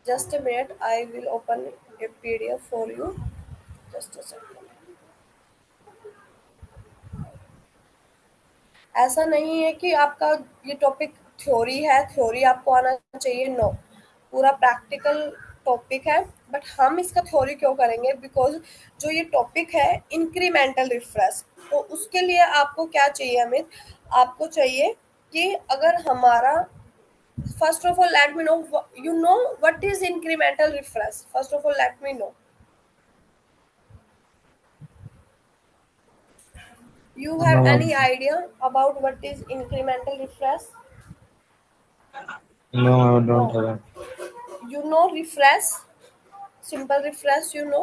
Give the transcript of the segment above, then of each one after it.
Just a minute, I will open a PDF for you. Just a second. ऐसा नहीं है कि आपका ये टॉपिक थ्योरी है, थ्योरी आपको आना चाहिए, नो, पूरा प्रैक्टिकल टॉपिक है। बट हम इसका थ्योरी क्यों करेंगे? बिकॉज जो ये टॉपिक है इंक्रीमेंटल रिफ्रेश, तो उसके लिए आपको क्या चाहिए अमित? आपको चाहिए कि अगर हमारा, first of all let me know, you know what is incremental refresh? First of all let me know, you have No, any idea about what is incremental refresh? no, I don't No. have. You know refresh, simple refresh, you know.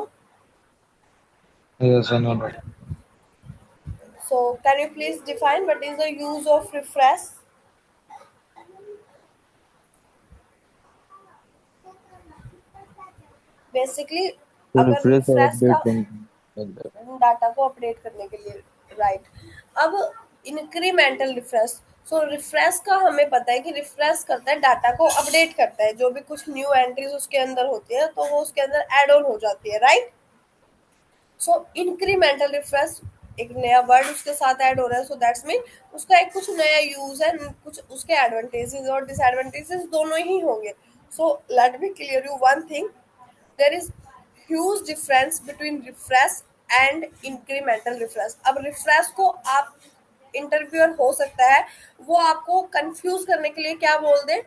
Yes, I know that. So can you please define what is the use of refresh? Basically, To अगर refresh or refresh update का something like that. Data को update करने के लिए, right. अब incremental refresh, सो refresh का हमें पता है कि रिफ्रेश करता है, डाटा को अपडेट करता है, जो भी कुछ न्यू एंट्रीज उसके अंदर होती है तो वो उसके अंदर एड ऑन हो जाती है, राइट। सो इंक्रीमेंटल रिफ्रेश, एक नया वर्ड उसके साथ ऐड हो रहा है, सो दैट्स मीन उसका एक कुछ नया यूज है, कुछ उसके एडवांटेजेस और डिसएडवांटेजेस दोनों ही होंगे। So let me clear you one thing, there is huge difference between refresh and incremental refresh. अब रिफ्रेश को आप, इंटरव्यूअर हो सकता है वो आपको कंफ्यूज करने के लिए क्या बोल दे,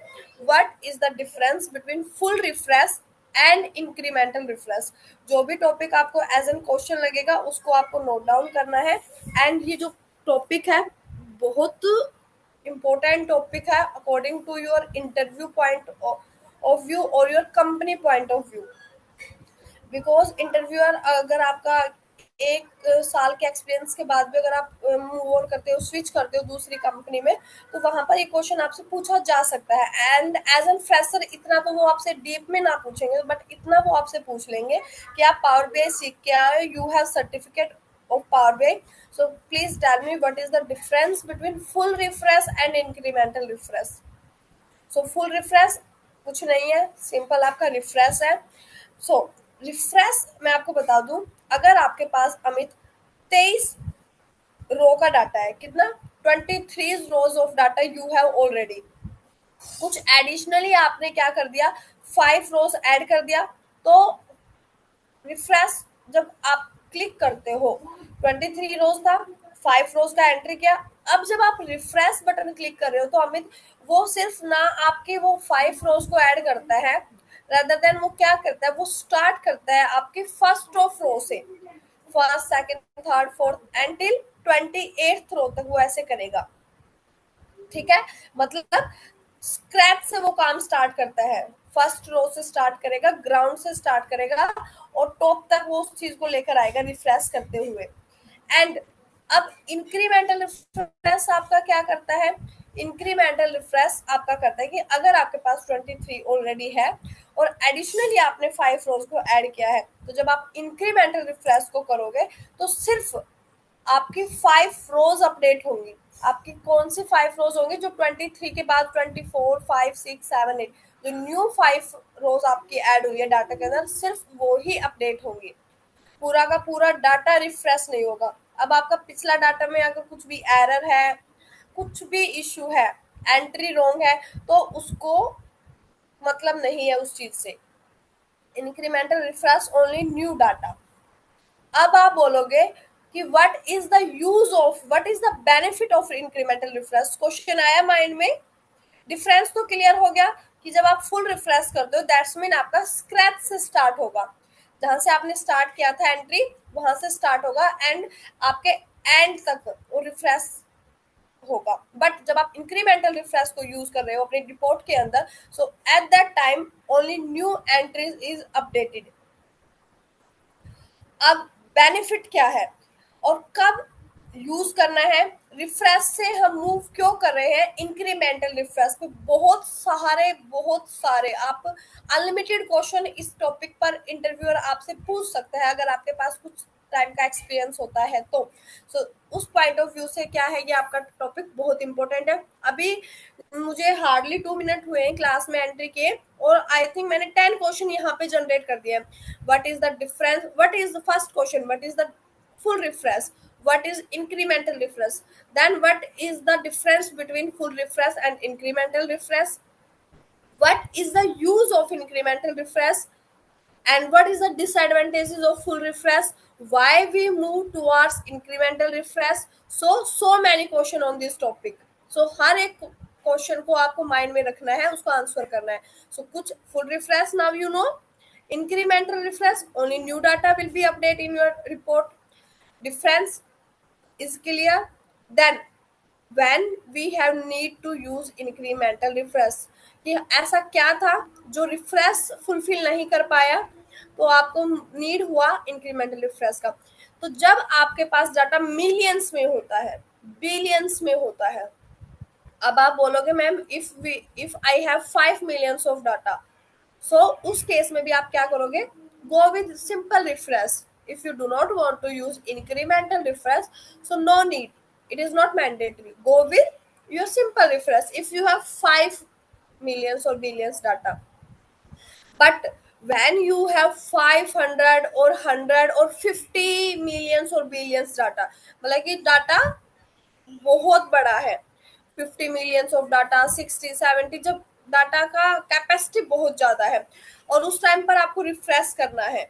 what is the difference between full refresh and incremental refresh. जो भी टॉपिक आपको एज एन क्वेश्चन लगेगा उसको आपको नोट डाउन करना है। एंड ये जो टॉपिक है बहुत इम्पोर्टेंट टॉपिक है according to your interview point of view और your company point of view. Because interviewer अगर आपका एक साल के एक्सपीरियंस के बाद भी अगर आप मूव ऑन करते हो, स्विच करते हो दूसरी कंपनी में, तो वहां पर ये क्वेश्चन आपसे पूछा जा सकता है। एंड एज एन फ्रेशर इतना तो वो आपसे डीप में ना पूछेंगे, बट इतना वो आपसे पूछ लेंगे कि आप पावर बीआई सीख के आए, you have certificate of Power BI, so please tell me what is the difference between full refresh and incremental refresh. So full refresh कुछ नहीं है, सिंपल आपका रिफ्रेश है। सो रिफ्रेश मैं आपको बता दूं, अगर आपके पास अमित 23 रो का डाटा है, कितना, 23 रोज of data you have already, कुछ एडिशनली आपने क्या कर दिया, 5 रोज ऐड कर दिया, तो रिफ्रेश जब आप क्लिक करते हो, 23 रोज था, 5 रोज का एंट्री किया, अब जब आप रिफ्रेश बटन क्लिक कर रहे हो तो अमित वो सिर्फ ना आपके वो 5 रोज को ऐड करता है, रादर देन वो क्या करता है, वो स्टार्ट करता है आपके फर्स्ट ऑफ रो से, first second third fourth until 28th रो तक वो ऐसे करेगा। ठीक है, मतलब स्क्रैच से वो काम स्टार्ट करता है, फर्स्ट रो से स्टार्ट करेगा, ग्राउंड से स्टार्ट करेगा और टॉप तक वो उस चीज को लेकर आएगा रिफ्रेश करते हुए। एंड अब इंक्रीमेंटल रिफ्रेश आपका क्या करता है, इंक्रीमेंटल रिफ्रेश आपका करता है कि अगर आपके पास 23 ऑलरेडी है और एडिशनली आपने 5 रोज को ऐड किया है, तो जब आप इंक्रीमेंटल रिफ्रेश को करोगे तो सिर्फ आपकी 5 रोज अपडेट होंगी। आपकी कौन सी 5 रोज होंगी, जो 23 के बाद 24, 5, 6, 7, 8, जो न्यू 5 रोज आपकी ऐड हुई है डाटा के अंदर, सिर्फ वो ही अपडेट होंगी, पूरा का पूरा डाटा रिफ्रेश नहीं होगा। अब आपका पिछला डाटा में अगर कुछ भी एरर है, कुछ भी इश्यू है, एंट्री रॉन्ग है, तो उसको मतलब नहीं है उस चीज से। Incremental refresh only new data. अब आप बोलोगे कि what is the use of, what is the benefit of incremental refresh, question आया माइंड में। डिफरेंस तो क्लियर हो गया कि जब आप फुल रिफ्रेश करते हो दैट्स मीन आपका स्क्रैच से स्टार्ट होगा, जहां से आपने स्टार्ट किया था एंट्री वहां से स्टार्ट होगा एंड आपके एंड तक वो रिफ्रेश होगा। बट जब आप इंक्रीमेंटल रिफ्रेश को यूज कर रहे हो अपनी रिपोर्ट के अंदर, so at that time only new entries is updated. अब बेनिफिट क्या है और कब यूज करना है। रिफ्रेश से हम मूव क्यों कर रहे हैं इंक्रीमेंटल रिफ्रेश पे? बहुत सारे आप अनलिमिटेड क्वेश्चन इस टॉपिक पर इंटरव्यूअर आपसे पूछ सकता है अगर आपके पास कुछ टाइम का एक्सपीरियंस होता है तो। उस पॉइंट ऑफ व्यू से क्या है, ये आपका टॉपिक बहुत इंपॉर्टेंट है। अभी मुझे हार्डली 2 मिनट हुए हैं क्लास में एंट्री किए, और आई थिंक मैंने 10 क्वेश्चन यहाँ पे जनरेट कर दिए। What is the difference, what is the first question, what is the full refresh, what is incremental refresh, then what is the difference between full refresh and incremental refresh, what is the use of incremental refresh, and what is the disadvantages of full refresh, why we move towards incremental refresh. So many question on this topic. हर एक question को आपको mind में रखना है, उसको answer करना है। कुछ full refresh now you know, incremental refresh only new data will be updated in your report, difference is clear. Then when we have need to use incremental refresh, कि ऐसा क्या था जो रिफ्रेश फुलफिल नहीं कर पाया, तो आपको नीड हुआ इंक्रीमेंटल रिफ्रेश का। तो जब आपके पास डाटा मिलियंस में होता है, बिलियंस में होता है, अब आप बोलोगे ma'am if I have 5 millions of data, उस केस में भी आप क्या करोगे, go with simple refresh. If you do not want to use incremental refresh, so no need, it is not mandatory, go with your simple refresh if you have 5 millions or billions data। but when you have 500 or 100 or 50 millions or billions data, मतलब कि data बहुत बड़ा है, 50 millions of data, 60 70, जब data का capacity बहुत ज्यादा है और उस टाइम पर आपको रिफ्रेश करना है,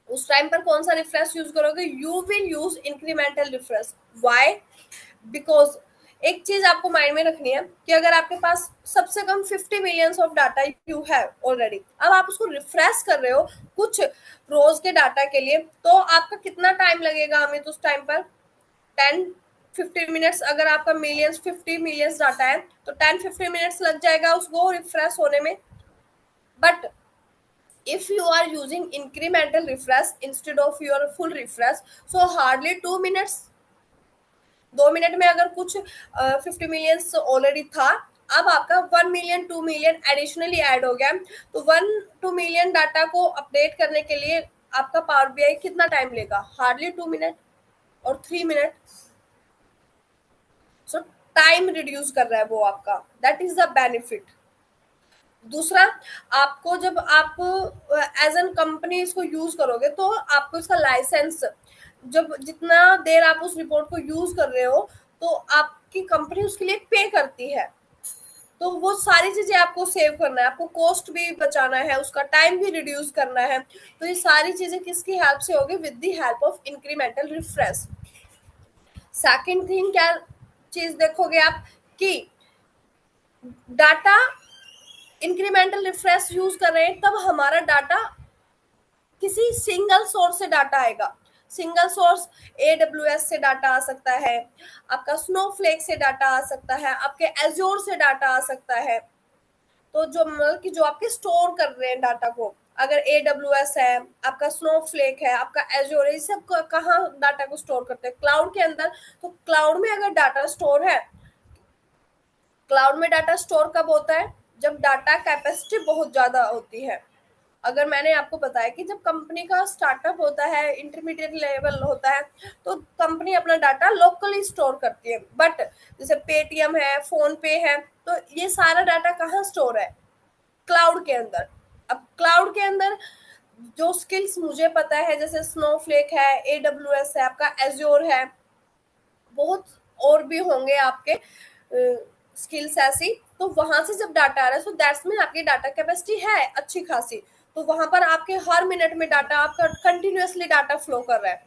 उस टाइम पर कौन सा रिफ्रेश यूज करोगे, you will use incremental refresh. Why? Because एक चीज आपको माइंड में रखनी है कि अगर आपके पास सबसे कम 50 millions of data you have already, अब आप उसको रिफ्रेश कर रहे हो कुछ रोज के डाटा के लिए, तो आपका कितना टाइम लगेगा हमें, तो उस टाइम पर 10-15 मिनट्स, अगर आपका 50 millions डाटा है तो 10-15 मिनट्स लग जाएगा उसको रिफ्रेश होने में। But if you are using incremental refresh instead of your full refresh, so hardly 2 minutes, 2 minute में अगर कुछ 50 millions ऑलरेडी था, अब आपका 1 million 2 million एडिशनली ऐड हो गया, तो 1-2 million डाटा को अपडेट करने के लिए आपका पावर बीआई कितना टाइम लेगा, हार्डली 2 मिनट और 3 मिनट। सो टाइम रिड्यूस कर रहा है वो आपका, दैट इज द बेनिफिट। दूसरा, आपको जब आप एज एन कंपनी इसको यूज करोगे तो आपको इसका लाइसेंस, जब जितना देर आप उस रिपोर्ट को यूज कर रहे हो तो आपकी कंपनी उसके लिए पे करती है, तो वो सारी चीजें आपको सेव करना है, आपको कॉस्ट भी बचाना है, उसका टाइम भी रिड्यूस करना है। तो ये सारी चीजें किसकी हेल्प से होगी, with the help of incremental refresh. Second thing क्या चीज देखोगे आप, कि डाटा इंक्रीमेंटल रिफ्रेश यूज कर रहे हैं तब हमारा डाटा किसी सिंगल सोर्स से डाटा आएगा। सिंगल सोर्स AWS से डाटा आ सकता है, आपका स्नोफ्लेक से डाटा आ सकता है, आपके एज्योर से डाटा आ सकता है। तो जो मतलब कि जो आपके स्टोर कर रहे हैं डाटा को, अगर AWS है, आपका स्नोफ्लेक है, आपका एज्योर है, ये सब कहाँ डाटा को स्टोर करते हैं, क्लाउड के अंदर। तो क्लाउड में अगर डाटा स्टोर है, क्लाउड में डाटा स्टोर कब होता है, जब डाटा कैपेसिटी बहुत ज्यादा होती है। अगर मैंने आपको बताया कि जब कंपनी का स्टार्टअप होता है, इंटरमीडिएट लेवल होता है, तो कंपनी अपना डाटा लोकली स्टोर करती है। बट जैसे पेटीएम है, फोन पे है, तो ये सारा डाटा कहाँ स्टोर है, क्लाउड के अंदर। अब क्लाउड के अंदर जो स्किल्स मुझे पता है, जैसे स्नोफ्लेक है, AWS है, आपका एज्योर है, बहुत और भी होंगे आपके स्किल्स ऐसी, तो वहां से जब डाटा आ रहा है, सो दैट्स मीन आपकी डाटा कैपेसिटी है अच्छी खासी, तो वहां पर आपके हर मिनट में डाटा आपका कंटिन्यूअसली डाटा फ्लो कर रहा है।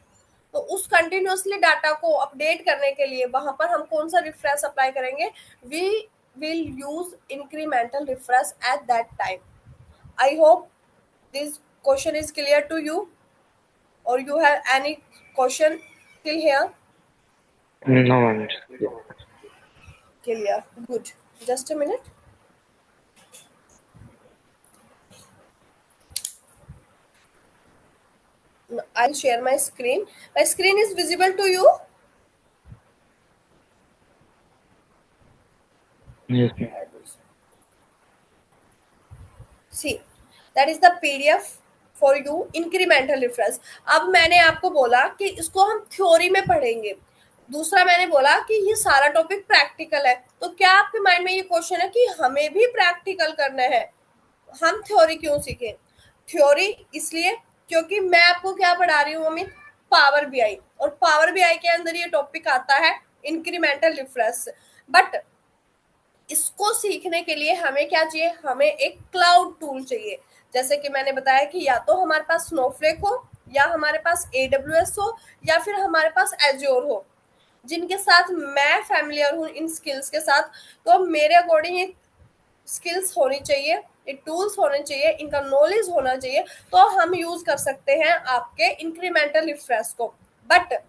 तो उस कंटिन्यूअसली डाटा को अपडेट करने के लिए वहां पर हम कौन सा रिफ्रेश अप्लाई करेंगे, we will use incremental refresh at that time. I hope this question is clear to you, और you have any question till here? No, ma'am. Clear. Good. Just a minute. I'll share my screen. My screen is visible to you? Yes, ma'am. See that is the PDF for you incremental reference. अब मैंने आपको बोला कि इसको हम theory में पढ़ेंगे, दूसरा मैंने बोला कि ये सारा टॉपिक प्रैक्टिकल है। तो क्या आपके माइंड में ये क्वेश्चन है कि हमें भी प्रैक्टिकल करना है, हम थ्योरी क्यों सीखें? थ्योरी इसलिए क्योंकि मैं आपको क्या पढ़ा रही हूँ अमित, पावर बीआई, और पावर बीआई के अंदर ये टॉपिक आता है इंक्रीमेंटल रिफरेंस। बट इसको सीखने के लिए हमें क्या चाहिए, हमें एक क्लाउड टूल चाहिए। जैसे कि मैंने बताया कि या तो हमारे पास स्नोफ्लेक हो, या हमारे पास AWS हो, या फिर हमारे पास एज्योर हो, जिनके साथ मैं फैमिलियर हूँ इन स्किल्स के साथ। तो मेरे अकॉर्डिंग ये स्किल्स होनी चाहिए, ये टूल्स होने चाहिए, इनका नॉलेज होना चाहिए, तो हम यूज कर सकते हैं आपके इंक्रीमेंटल रिफ्रेश को। बट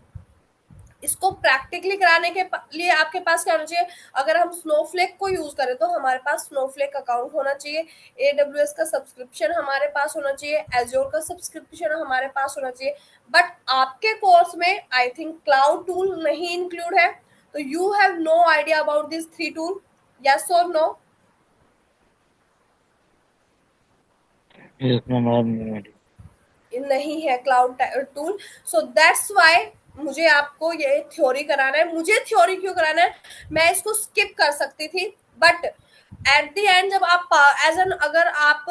इसको प्रैक्टिकली कराने के लिए आपके पास क्या होना चाहिए? अगर हम स्नोफ्लेक को यूज करें तो हमारे पास स्नोफ्लेक अकाउंट होना चाहिए, AWS का सब्सक्रिप्शन हमारे पास होना चाहिए, एज्योर का सब्सक्रिप्शन हमारे पास होना चाहिए। बट आपके कोर्स में आई थिंक क्लाउड टूल नहीं इंक्लूड है, तो you have no idea about this 3 tool, yes और नो? Yes, ma'am. I am ready. नहीं है cloud tool. So that's why मुझे आपको ये थ्योरी कराना है। मुझे थ्योरी क्यों कराना है, मैं इसको स्किप कर सकती थी, बट एट द एंड जब आप एज एन अगर आप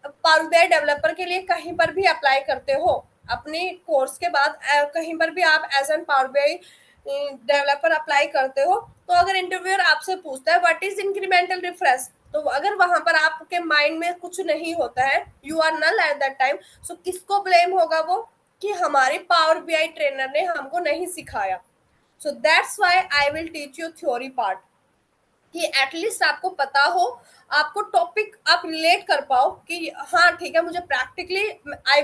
पावर बीआई डेवलपर के लिए कहीं पर भी अप्लाई करते हो अपने कोर्स के बाद, कहीं पर भी आप as an Power BI developer apply करते हो, तो अगर इंटरव्यूअर आपसे पूछता है व्हाट इज इंक्रीमेंटल रिफ्रेश, तो अगर वहां पर आपके माइंड में कुछ नहीं होता है, you are null at that time, so किसको ब्लेम होगा वो, कि हमारे पावर बीआई ट्रेनर ने हमको नहीं सिखाया। So that's why I will teach you theory part, कि एटलीस्ट आपको पता हो, आपको टॉपिक आप रिलेट कर पाओ कि हाँ ठीक है, मुझे practically I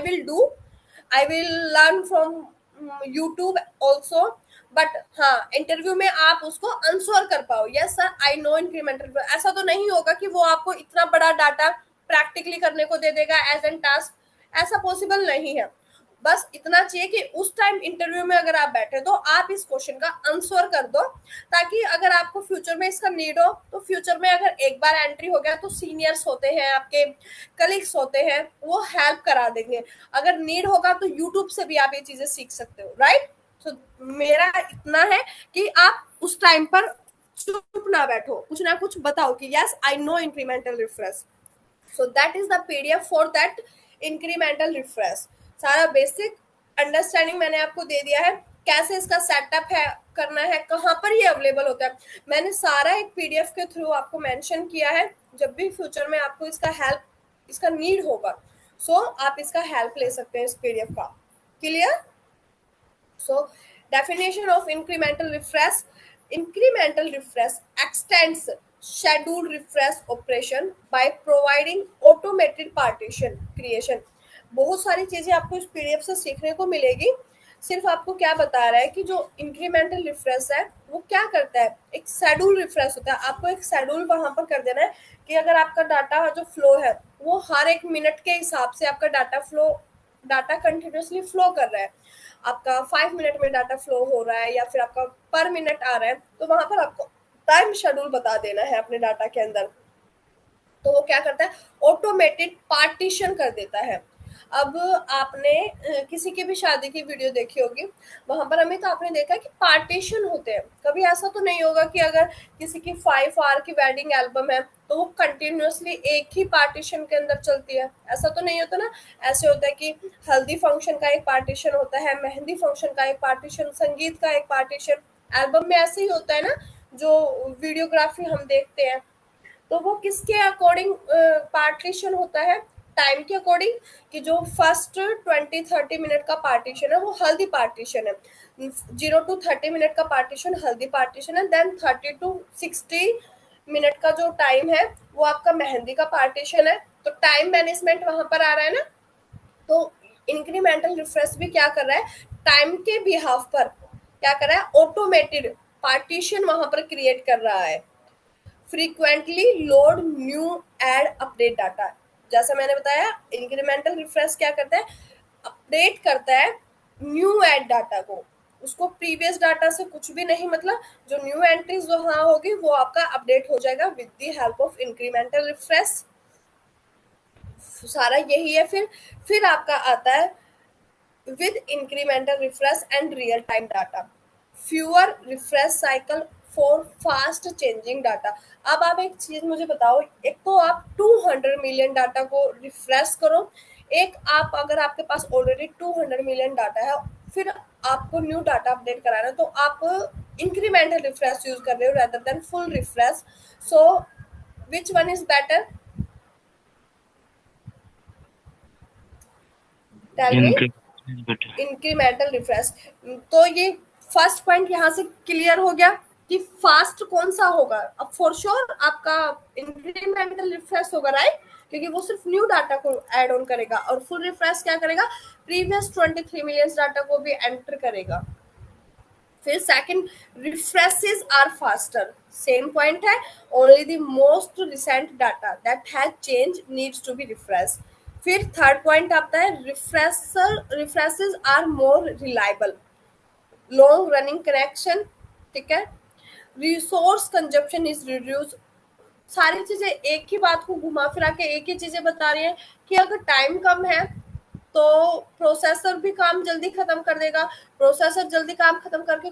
will learn from YouTube also, but हाँ इंटरव्यू में आप उसको आंसर कर पाओ, yes sir I know incremental. ऐसा तो नहीं होगा कि वो आपको इतना बड़ा डाटा प्रैक्टिकली करने को दे देगा एज एन टास्क, ऐसा पॉसिबल नहीं है। बस इतना चाहिए कि उस टाइम इंटरव्यू में अगर आप बैठे तो आप इस क्वेश्चन का आंसर कर दो, ताकि अगर आपको फ्यूचर में इसका नीड हो, तो फ्यूचर में अगर एक बार एंट्री हो गया तो सीनियर्स होते हैं, आपके कलीग्स होते हैं, वो हेल्प करा देंगे। अगर नीड होगा तो यूट्यूब से भी आप ये चीजें सीख सकते हो, राइट? तो मेरा इतना है कि आप उस टाइम पर चुप ना बैठो, कुछ ना कुछ बताओ कि yes I know incremental refresh. So that is the PDF for that incremental refresh. सारा बेसिक अंडरस्टैंडिंग मैंने आपको दे दिया है, कैसे इसका सेटअप है, करना है, कहाँ पर ये अवेलेबल होता है, मैंने सारा एक पीडीएफ के थ्रू आपको मेंशन किया है। जब भी फ्यूचर में आपको इसका हेल्प, इसका नीड होगा, सो आप इसका हेल्प ले सकते हैं इस पीडीएफ का। Clear? So, definition of incremental refresh. Incremental refresh extends scheduled refresh operation by providing automated partition creation. बहुत सारी चीजें आपको इस पीडीएफ से सीखने को मिलेगी। सिर्फ आपको क्या बता रहा है कि जो इंक्रीमेंटल रिफ्रेश है वो क्या करता है, एक शेड्यूल रिफ्रेश होता है। आपको एक शेड्यूल वहां पर कर देना है कि अगर आपका डाटा जो फ्लो है वो हर एक मिनट के हिसाब से आपका डाटा कंटिन्यूसली फ्लो कर रहा है, आपका 5 मिनट में डाटा फ्लो हो रहा है या फिर आपका पर मिनट आ रहा है, तो वहां पर आपको टाइम शेड्यूल बता देना है अपने डाटा के अंदर। तो वो क्या करता है, ऑटोमेटेड पार्टीशन कर देता है। अब आपने किसी की भी शादी की वीडियो देखी होगी, वहां पर हमें तो आपने देखा कि पार्टीशन होते हैं। कभी ऐसा तो नहीं होगा कि अगर किसी की 5 आवर की वेडिंग एल्बम है तो वो कंटिन्यूअसली एक ही पार्टीशन के अंदर चलती है, ऐसा तो नहीं होता ना। ऐसे होता है कि हल्दी फंक्शन का एक पार्टीशन होता है, मेहंदी फंक्शन का एक पार्टीशन, संगीत का एक पार्टीशन, एल्बम में ऐसे ही होता है ना। जो वीडियोग्राफी हम देखते हैं तो वो किसके अकॉर्डिंग पार्टीशन होता है, टाइम के अकॉर्डिंग, कि जो फर्स्ट 20-30 मिनट का पार्टीशन है वो हल्दी पार्टीशन है, 0 to 30 मिनट का पार्टीशन हल्दी पार्टीशन है, देन 30 to 60 मिनट का जो टाइम है वो आपका मेहंदी का पार्टीशन है। तो टाइम मैनेजमेंट वहां पर आ रहा है ना। तो इंक्रीमेंटल रिफ्रेश भी क्या कर रहा है, टाइम के बिहाफ पर क्या कर रहा है, ऑटोमेटेड पार्टीशन वहां पर क्रिएट कर रहा है। Frequently load new and update data, जैसा मैंने बताया इंक्रीमेंटल रिफ्रेश क्या करता है, अपडेट करता है न्यू एड डाटा को, उसको प्रीवियस डाटा से कुछ भी नहीं मतलब, जो न्यू एंट्रीज वहां होगी वो आपका अपडेट हो जाएगा with the help of incremental refresh. सारा यही है। फिर आपका आता है with incremental refresh and real time data, fewer refresh cycle for fast changing data। अब आप एक चीज मुझे बताओ, एक तो आप 200 मिलियन डाटा को रिफ्रेश करो, एक आप अगर आपके पास ऑलरेडी 200 मिलियन डाटा है फिर आपको न्यू डाटा अपडेट कराना है, तो आप इंक्रीमेंटल रिफ्रेश यूज कर रहे हो rather than full refresh. So which one is better, tell me. Increase is better. Incremental refresh. तो ये फर्स्ट पॉइंट यहाँ से क्लियर हो गया कि फास्ट कौन सा होगा। अब फॉर श्योर आपका इंक्रीमेंटल रिफ्रेश होगा, राइट, क्योंकि वो सिर्फ न्यू डाटा को ऐड ऑन करेगा, और फुल रिफ्रेश क्या करेगा, प्रीवियस 23 मिलियन डाटा को भी एंटर करेगा। फिर second, refreshes are faster, same point है, only the most recent data that has change needs to be refresh. फिर थर्ड पॉइंट आता है, refreshes are more reliable, long running connection, ठीक है, रिसोर्स कंजप्शन इज रिड्यूस। सारी चीजें एक ही बात को घुमा फिरा के एक ही चीजें बता रही है कि अगर टाइम कम है तो प्रोसेसर भी काम जल्दी खत्म कर देगा, प्रोसेसर जल्दी काम खत्म करके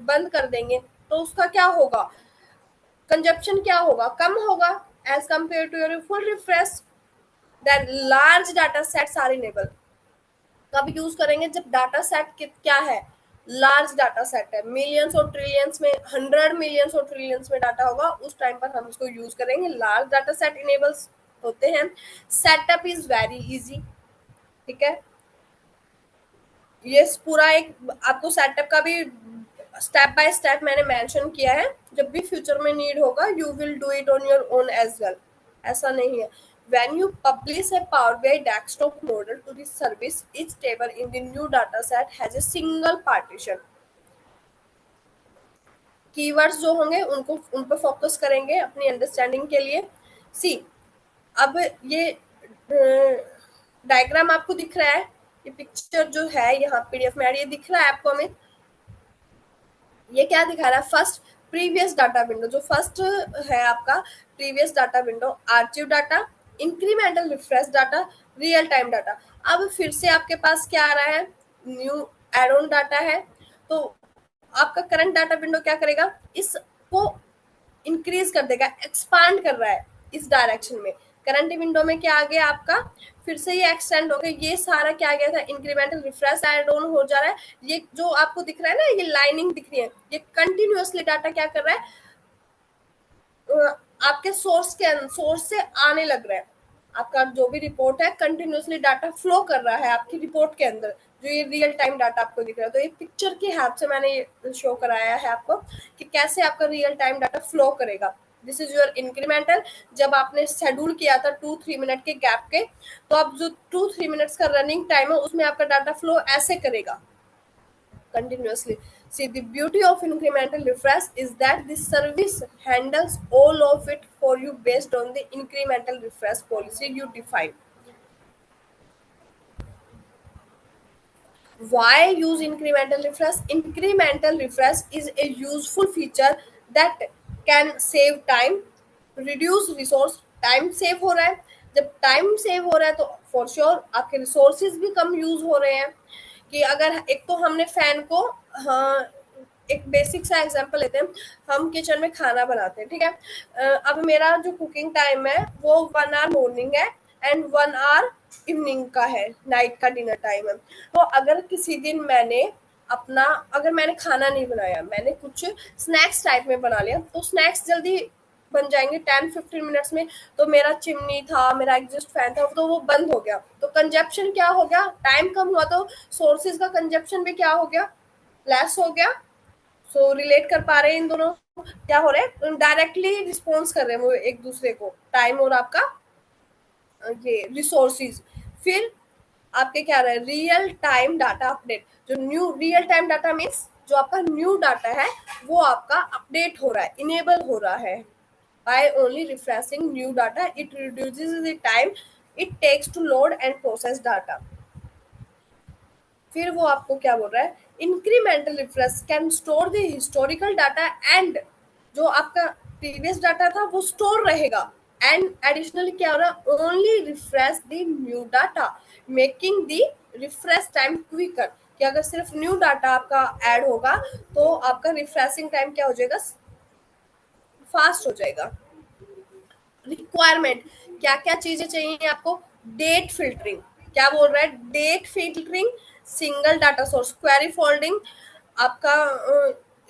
बंद कर देंगे तो उसका क्या होगा, कंजप्शन क्या होगा, कम होगा as compare to your full refresh. Then large data sets are enable, कब यूज करेंगे, जब डाटा सेट क्या है, लार्ज डाटा सेट है, मिलियंस और ट्रिलियंस में, 100 मिलियंस और ट्रिलियंस में डाटा होगा, उस टाइम पर हम इसको यूज करेंगे। लार्ज डाटा सेट इनेबल्स होते हैं। सेटअप इज वेरी इजी, ठीक है, ये पूरा एक आपको सेटअप का भी स्टेप बाय स्टेप मैंने मेंशन किया है, जब भी फ्यूचर में नीड होगा you will do it on your own as well, ऐसा नहीं है। when you publish a Power BI desktop model to the service, each table in the new data set has a single partition। Keywords जो होंगे उनको उन पर focus करेंगे अपनी अंडरस्टैंडिंग के लिए। सी, अब ये डायग्राम आपको दिख रहा है, ये पिक्चर जो है यहाँ पीडीएफ में ये दिख रहा है आपको अमित, ये क्या दिखा रहा है, फर्स्ट प्रीवियस डाटा विंडो, जो फर्स्ट है आपका previous data window, archive data, incremental refresh data, real time data. अब फिर से आपके पास क्या आ रहा है, न्यू एड ऑन डाटा है, तो आपका करंट डाटा विंडो क्या करेगा, इसको इंक्रीज कर देगा, एक्सपांड कर रहा है इस डायरेक्शन में। करंट विंडो में क्या आ गया आपका, फिर से ये एक्सटेंड हो गया, ये सारा क्या आ गया था, इंक्रीमेंटल रिफ्रेश एड ऑन हो जा रहा है। ये जो आपको दिख रहा है ना, ये लाइनिंग दिख रही है, ये कंटिन्यूअसली डाटा क्या कर रहा है, आपके सोर्स से आने लग रहा है। आपका जो भी रिपोर्ट है कंटिन्यूअसली डाटा फ्लो कर रहा है आपकी रिपोर्ट के अंदर, जो ये रियल टाइम डाटा आपको दिख रहा है। तो ये पिक्चर की हेल्प से मैंने ये शो कराया है आपको कि कैसे आपका रियल टाइम डाटा फ्लो करेगा। दिस इज योर इंक्रीमेंटल, जब आपने शेड्यूल किया था 2-3 मिनट के गैप के, तो अब जो 2-3 मिनट्स का रनिंग टाइम है उसमें आपका डाटा फ्लो ऐसे करेगा continuously। See, the beauty of incremental refresh is that the service handles all of it for you based on the incremental refresh policy you define। Why use incremental refresh? Incremental refresh is a useful feature that can save time, reduce resource। Time save हो रहा है, जब time save हो रहा है तो for sure आपके resources भी कम यूज हो रहे हैं। कि अगर एक तो हमने फैन को, हाँ, एक बेसिक सा एग्जांपल लेते हैं, हम किचन में खाना बनाते हैं, ठीक है, अब मेरा जो कुकिंग टाइम है वो 1 आवर मॉर्निंग है एंड 1 आवर इवनिंग का है, नाइट का डिनर टाइम है। तो अगर किसी दिन मैंने अपना, अगर मैंने खाना नहीं बनाया, मैंने कुछ स्नैक्स टाइप में बना लिया, तो स्नैक्स जल्दी बन जाएंगे 10-15 मिनट्स में। तो मेरा चिमनी था, मेरा एग्जिस्ट फैन था, तो वो बंद हो गया, तो कंजप्शन क्या हो गया, टाइम कम हुआ, तो सोर्सेज का कंजप्शन भी क्या हो गया, लेस हो गया। सो रिलेट कर पा रहे हैं इन दोनों, क्या हो रहा है, डायरेक्टली रिस्पॉन्स कर रहे हैं वो एक दूसरे को, टाइम और आपका ये रिसोर्सेज। फिर आपके क्या रहा है, रियल टाइम डाटा अपडेट, जो nu real time data means जो आपका न्यू डाटा है वो आपका अपडेट हो रहा है, इनेबल हो रहा है by only refreshing new data। It reduces the time it takes to load and process data। फिर वो आपको क्या बोल रहा है, incremental refresh can store the historical data and जो आपका प्रीवियस डाटा था वो स्टोर रहेगा, एंड एडिशनली क्या हो रहा है, only refresh the new data making the refresh time quicker, कि अगर सिर्फ न्यू डाटा आपका ऐड होगा तो आपका रिफ्रेशिंग टाइम क्या हो जाएगा, फास्ट हो जाएगा। रिक्वायरमेंट, क्या क्या चीजें चाहिए आपको, डेट फिल्टरिंग, क्या बोल रहा है, date filtering, single data source, query folding, आपका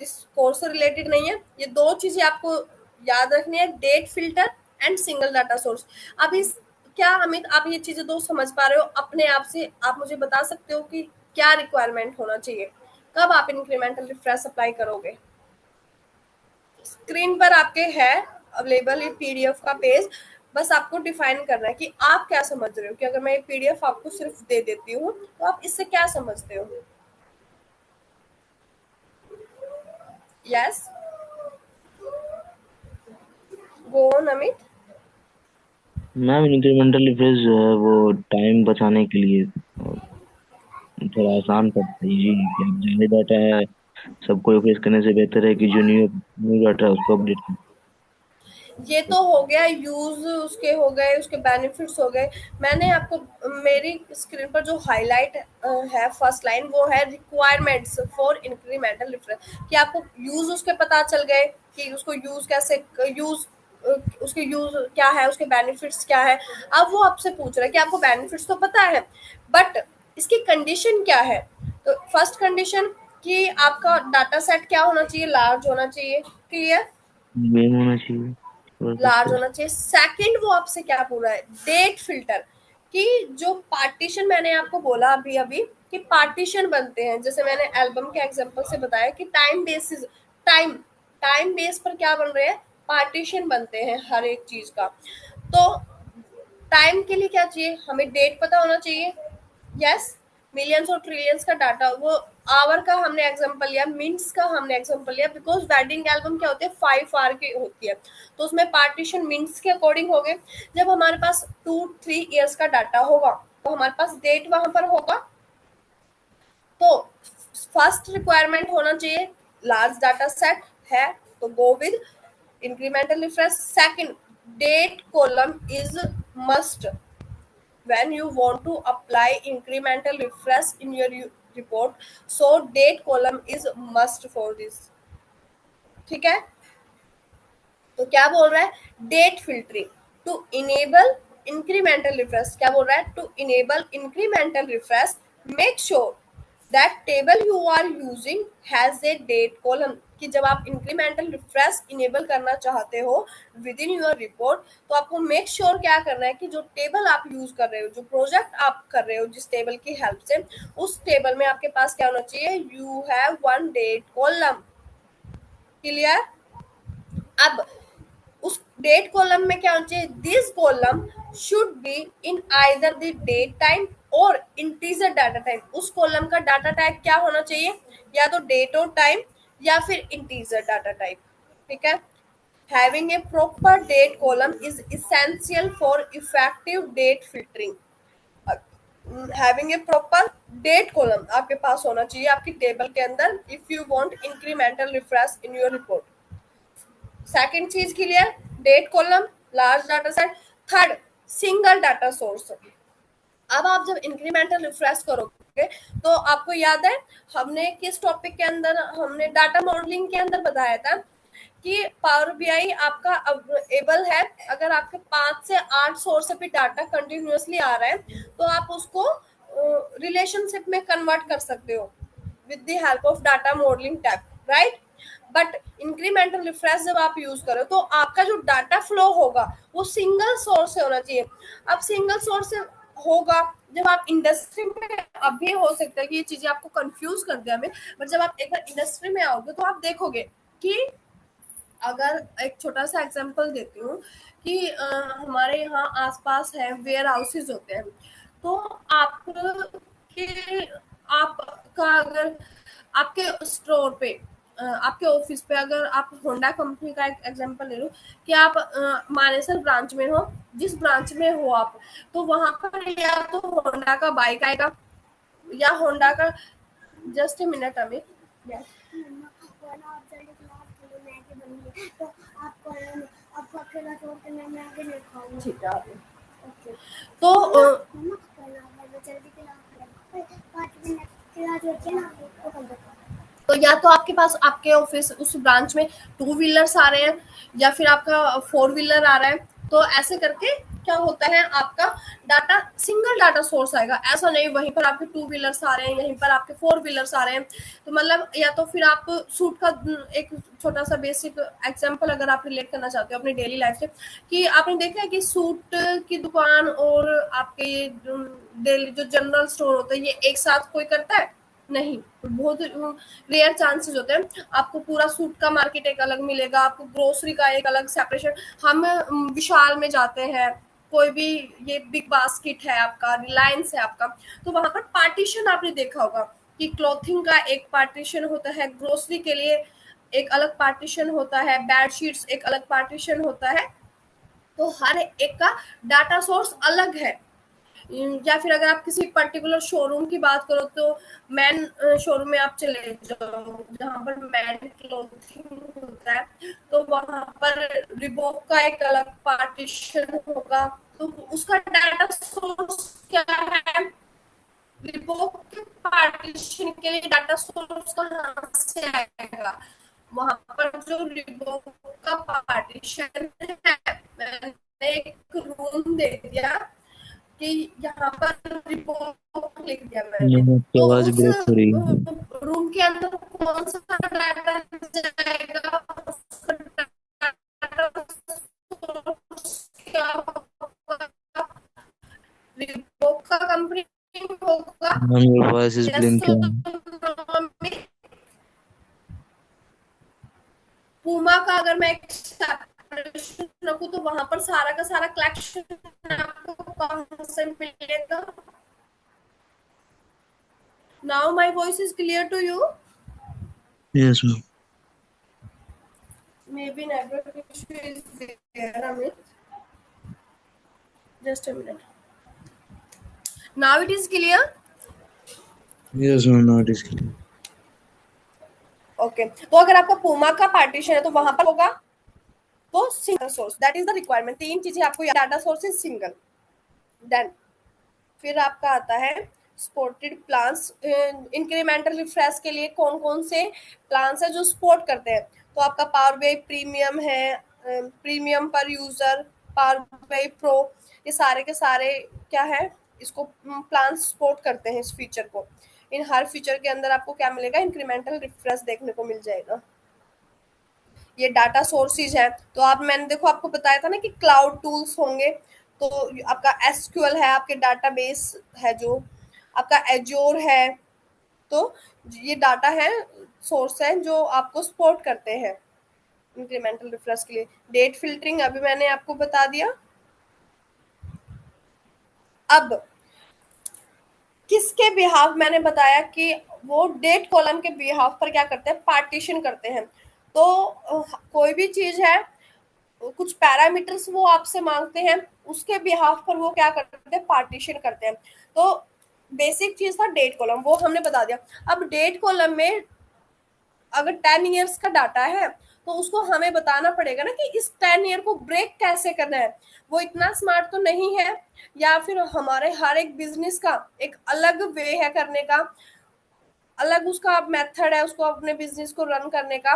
इस कोर्स से रिलेटेड नहीं है, ये दो चीजें आपको याद रखनी है, date filter and single data source. अब इस, क्या अमित आप ये चीजें दो समझ पा रहे हो अपने आप से, आप मुझे बता सकते हो कि क्या रिक्वायरमेंट होना चाहिए, कब आप इंक्रीमेंटल रिफ्रेश अप्लाई करोगे। स्क्रीन पर आपके है अवेलेबल ये पीडीएफ का पेज, बस आपको डिफाइन करना है कि आप क्या समझ रहे हो, कि अगर मैं ये पीडीएफ आपको सिर्फ दे देती हूँ तो आप इससे क्या समझते हो। Yes, go on Amit. Ma'am incremental difference जो है वो टाइम बचाने के लिए थोड़ा आसान पड़ता है जी, कि अब ज्यादा डाटा है, सबको रिफ्रेश करने से बेहतर है कि जो न्यू न्यू डाटा है उसको अपडेट ये तो हो गया यूज, उसके हो गए, उसके बेनिफिट्स हो गए। मैंने आपको मेरी स्क्रीन पर जो हाईलाइट है फर्स्ट लाइन वो है रिक्वायरमेंट्स फॉर इंक्रीमेंटल रिफरेंस, कि आपको यूज उसके पता चल गए कि उसको यूज कैसे यूज, उसके यूज क्या है, उसके बेनिफिट्स क्या है। अब वो आपसे पूछ रहा है कि आपको बेनिफिट्स तो पता है बट इसकी कंडीशन क्या है। तो फर्स्ट कंडीशन कि आपका डाटा सेट क्या होना चाहिए, लार्ज होना चाहिए, क्लियर, गेम होना चाहिए लार्ज प्रोसेसर। होना चाहिए। सेकंड वो आपसे क्या पूछ रहा है, डेट फिल्टर, कि जो पार्टीशन मैंने आपको बोला अभी अभी कि पार्टीशन बनते हैं, जैसे मैंने एल्बम के एग्जांपल से बताया कि time basis, time time base पर क्या बन रहे हैं, पार्टीशन बनते हैं हर एक चीज का। तो टाइम के लिए क्या चाहिए, हमें डेट पता होना चाहिए। यस, मिलियंस और ट्रिलियंस का डाटा, वो आवर का हमने एग्जांपल लिया, मिनट्स का हमने एग्जांपल लिया, बिकॉज वेडिंग एल्बम क्या होती है 5 आवर की होती है, तो उसमें पार्टीशन मिनट्स के अकॉर्डिंग हो गए। जब हमारे पास 2-3 ईयर्स का डाटा होगा तो हमारे पास डेट वहां पर होगा। तो फर्स्ट रिक्वायरमेंट होना चाहिए लार्ज डाटा सेट है, तो go with incremental refresh. Second, date column is must when you want to apply incremental refresh in your report, so date column is must for this। ठीक है, तो क्या बोल रहा है, date filtering to enable incremental refresh, क्या बोल रहा है, to enable incremental refresh make sure that table you are using has a date column, कि जब आप इंक्रीमेंटल रिफ्रेश इनेबल करना चाहते हो विद इन योर रिपोर्ट, तो आपको मेक श्योर क्या करना है कि जो टेबल आप यूज कर रहे हो, जो प्रोजेक्ट आप कर रहे हो जिस टेबल की हेल्प से, उस टेबल में आपके पास क्या होना चाहिए, you have one date column. Clear. अब उस डेट कॉलम में क्या होना चाहिए, this column should be in either the date time और इंटीजर डाटा टाइप, उस कॉलम का डाटा टाइप क्या होना चाहिए, या तो डेट और टाइम या फिर इंटीजर डाटा टाइप। ठीक है, having a proper date column is essential for effective date filtering. Having a proper date column आपके पास होना चाहिए आपकी टेबल के अंदर if you want incremental refresh in your report. Second चीज clear, date column, large data set. Third, single data source. अब आप जब इंक्रीमेंटल रिफ्रेश करोगे तो आपको याद है हमने किस टॉपिक के अंदर, हमने डाटा मॉडलिंग के अंदर बताया था कि पावर बीआई आपका एबल है, अगर आपके 5 से 8 सोर्स पे डाटा कंटिन्यूअसली आ रहा है तो आप उसको रिलेशनशिप में कन्वर्ट कर सकते हो with the help of data modelling tab, right. But incremental refresh जब आप यूज करो तो आपका जो डाटा फ्लो होगा वो सिंगल सोर्स से होना चाहिए। अब सिंगल सोर्स से होगा जब आप इंडस्ट्री में, अभी हो सकता है कि ये चीजें आपको कंफ्यूज कर दे हमें, बट जब आप एक बार इंडस्ट्री में आओगे तो आप देखोगे कि, अगर एक छोटा सा एग्जांपल देती हूँ कि हमारे यहाँ आसपास है वेयर हाउसेज होते हैं, तो आपके, आपका अगर आपके स्टोर पे, आपके ऑफिस पे, अगर आप होंडा कंपनी का एक एग्जांपल ले लो कि आप मानेसर ब्रांच में हो, जिस ब्रांच में हो आप, तो वहां पर या तो होंडा का बाइक आएगा या होंडा का, जस्ट ए मिनट अमित। ठीक है आप, तो तो या तो आपके पास आपके ऑफिस उस ब्रांच में टू व्हीलर्स आ रहे हैं या फिर आपका फोर व्हीलर आ रहा है, तो ऐसे करके क्या होता है, आपका डाटा सिंगल डाटा सोर्स आएगा। ऐसा नहीं वहीं पर आपके टू व्हीलर्स आ रहे हैं, यहीं पर आपके फोर व्हीलर्स आ रहे हैं। तो मतलब या तो फिर आप सूट का एक छोटा सा बेसिक एग्जांपल अगर आप रिलेट करना चाहते हो अपनी डेली लाइफ से, कि आपने देखा है कि सूट की दुकान और आपके डेली जो जनरल स्टोर होता है ये एक साथ कोई करता है नहीं, बहुत रेयर चांसेस होते हैं। आपको पूरा सूट का मार्केट एक अलग मिलेगा, आपको ग्रोसरी का एक अलग सेपरेशन। हम विशाल में जाते हैं, कोई भी, ये बिग बास्केट है आपका, रिलायंस है आपका, तो वहां पर पार्टीशन आपने देखा होगा कि क्लॉथिंग का एक पार्टीशन होता है, ग्रोसरी के लिए एक अलग पार्टीशन होता है, बेडशीट्स एक अलग पार्टीशन होता है। तो हर एक का डाटा सोर्स अलग है। या फिर अगर आप किसी पर्टिकुलर शोरूम की बात करो तो मैन शोरूम में आप चले जाओ जहाँ पर मैन क्लोथिंग होता है, तो वहां पर रिबॉक का एक अलग पार्टीशन होगा। तो उसका डाटा सोर्स क्या है, रिबॉक के पार्टीशन के लिए डाटा सोर्स कहाँ से आएगा, वहां पर जो रिबॉक का पार्टीशन है, मैंने एक रूम दे दिया कि यहाँ पर रिपोर्ट लिख दिया मैंने, आपकी तो आवाज उस ब्रेक हो रही है। रूम के अंदर कौन सा डाटा जाएगा, उसका डाटा क्या होगा, रिपोर्ट का कंपनी होगा। मैम योर वॉइस इज जैसे ब्लिंकिंग। पूमा का अगर मैं एक रखूँ तो वहां पर सारा का सारा कलेक्शन आपको कहाँ से मिलेगा। Now my voice is clear to you. Yes ma'am. Maybe network issue is there, Amit. Just a minute. Now it is clear. Yes ma'am, now it is clear. Okay, तो अगर आपका पूमा का partition है तो वहां पर होगा तो single source, that is the requirement. तीन चीजें आपको, data source is single. Then फिर आपका आता है सपोर्टेड प्लान्स। इंक्रीमेंटल रिफ्रेश के लिए कौन कौन से प्लान्स है जो सपोर्ट करते हैं, तो आपका पावर बीआई प्रीमियम है, प्रीमियम पर यूजर, पावर बीआई प्रो, ये सारे के सारे क्या है, इसको प्लान सपोर्ट करते हैं इस फीचर को। इन हर फीचर के अंदर आपको क्या मिलेगा, इंक्रीमेंटल रिफ्रेश देखने को मिल जाएगा। ये डाटा सोर्सेज है, तो आप, मैंने देखो आपको बताया था ना कि क्लाउड टूल्स होंगे, तो आपका एसक्यूएल है, आपके डाटाबेस है, जो आपका एज्योर है, तो ये डाटा है, सोर्स है जो आपको सपोर्ट करते हैं इंक्रीमेंटल रिफ्रेश के लिए। डेट फिल्टरिंग अभी मैंने आपको बता दिया। अब किसके बिहाफ, मैंने बताया कि वो डेट कॉलम के बिहाफ पर क्या करते हैं, पार्टीशन करते हैं। तो कोई भी चीज है, कुछ पैरामीटर्स वो आपसे मांगते हैं, उसके बिहाफ पर वो क्या करते हैं, पार्टीशन करते हैं। तो बेसिक चीज था डेट कॉलम, वो हमने बता दिया। अब डेट कॉलम में अगर 10 ईयर्स का डाटा है तो उसको हमें बताना पड़ेगा ना कि इस 10 ईयर को ब्रेक कैसे करना है। वो इतना स्मार्ट तो नहीं है, या फिर हमारे हर एक बिजनेस का एक अलग वे है करने का, अलग उसका मेथड है उसको अपने बिजनेस को रन करने का।